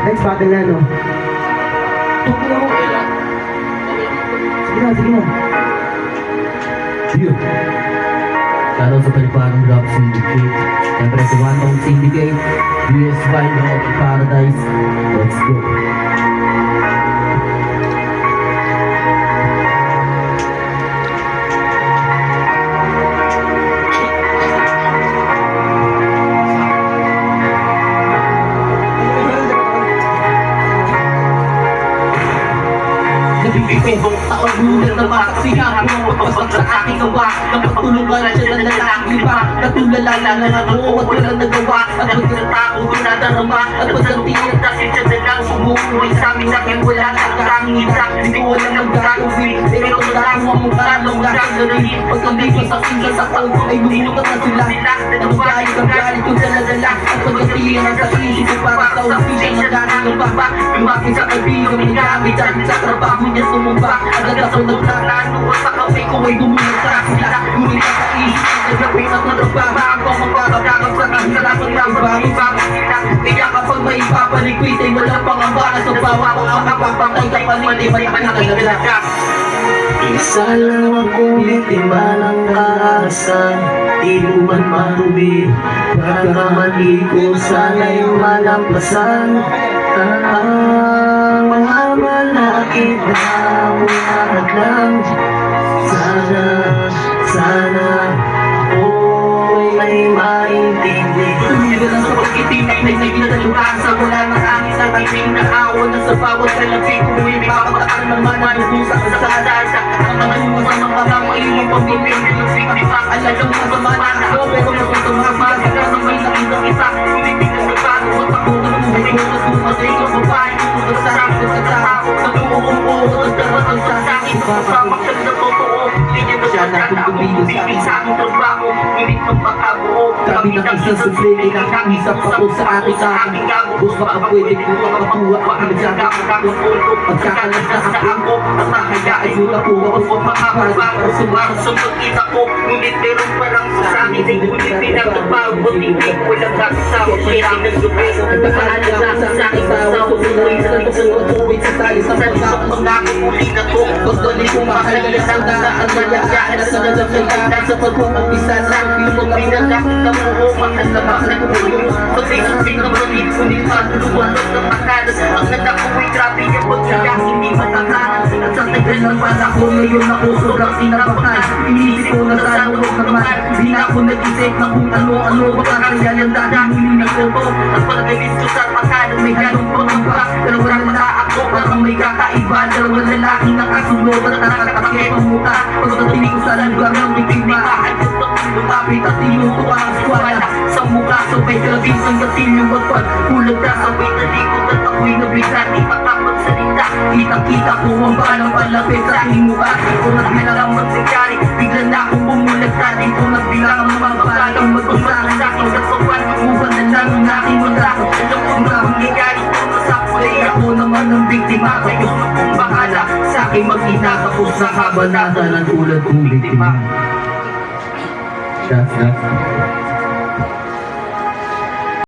Next battle na, no? Sige na, sige na. Yun. Shoutout sa Paliparang Rap Syndicate. Siyempre sa One Tone Syndicate. US Vibe of Paradise. Let's go. Nabibigong taon gulat na makaksihan mo magpasok sa aking gawa. Napagtulungan na siya ng lalaking iba. Natulala na ako at walang nagawa. At pagkatao dinadarama. At pagkantiyan kasi siya na lang sumuwi sa amin na kaya wala sa karangin sa. Hindi ko alam ang gagawin. Pero tandaan mo ang mukha ng gagawin. Pagkamigil sa singa sa taon ay lumulungan na sila. Ang galit ko sa nadala. At pagkantiyan ang sa isip ko para sa official na galing ng baba. Lumaki sa kaibigan may gamit dahil sa trabaho niya sumumba. Agad ako naglalano sa kape ko ay dumunod sa sila. Ngunit sa isip ko nagapin at narabahan ko magkakagagap sa kahirapan ng bagong sila. Kaya kapag may ipapalikwit ay walang pangambala sa bawa ko ang napapatay kapalit ay may panakalaga. Isa lang akong biktima ng karahasan. Di ko man matubig, pagkamali ko sana'y malampasan. Ang mga malakit na umarag lang. Sana ay maintindihan. Tumigil lang sa pagkitinag na ginagaluasa. Wala na angin na timing na awon na sa bawat kalapit. Kung may makapataan naman na lusa sa sadasa. Ang mga luwa sa mga kamay yung pamilin. Nilusik pa alam mo sa mga ako. Pero mas tumabag ka ng may nakitang isa. Tumitigil sa bago at ako na buhay ko. Mas tumatay ko sa bahay ko. Magsarap ko sa tao. Sa buong buo at daratang sa akin. Kasama ka sa totoo. Hindi ba siya na kung tumigil sa aking trabaho. Ngunit ng pagkabuo. Kami ng isa sa play na kaisap ako sa aking sakong. Bus baka pwede ko makakuha ang nagsagakakakong ulo. Pagkakalas na ako at nakaya ay mula po ako sa makakabang. Sumunod kita ko, ngunit meron parang sa akin ay ngunit pinagpapagod. Hindi ko lang kakasama sa aking nagdupay. Nagpapalaga sa aking kasama. Tuloy sa nagsusuwit sa tayo sa pagkakapag muli na to. Pagdali ko mahalaga sa daan mayayaan sa nagdapagdaan sa pagpapagpisa sa pilong pinagkakit na buo. Makasama sa kulo. Pag-isipin na malit, ngunit matuluwanog ng makalas. Ang nagkakuway grabe yung pagkakak hindi matakalan. At sa tagal ng panahon, ngayon ako sobrang sinabakan. Inisip ko na sana huwag naman. Di na ako nag-isip na kung ano-ano. Baka kaya yung dadang huli na koto. At pag-alis ko sa pakalan, may ganong pangamba. Dalawang mata ako, parang may kakaiba. Dalawang lalaki na kasunod at nakakakit ang mukha. Pagdating ko sa lugar ng biktima, ay putang lumapit at tinutuwa ang skwala. Sa mukha, sabay kalabing ang gatin yung magpag. Kulag na sabay talikod at ako'y nabigla. Di makapagsalita, kitang-kita ko ang balang palapit sa aking mukha. Di ko nagbilang ang magsikyari, bigla na akong bumulagta. Di ko nagbilang ang mga balang magpasara sa aking kasawan. Uban na lang ang aking mga alam kong nangyayari ko na sa kulay. Ako naman ang biktima, kayo na kong bahala. Sa aking mag-ina, tapos sa kabanata ng tulad kong biktima. That's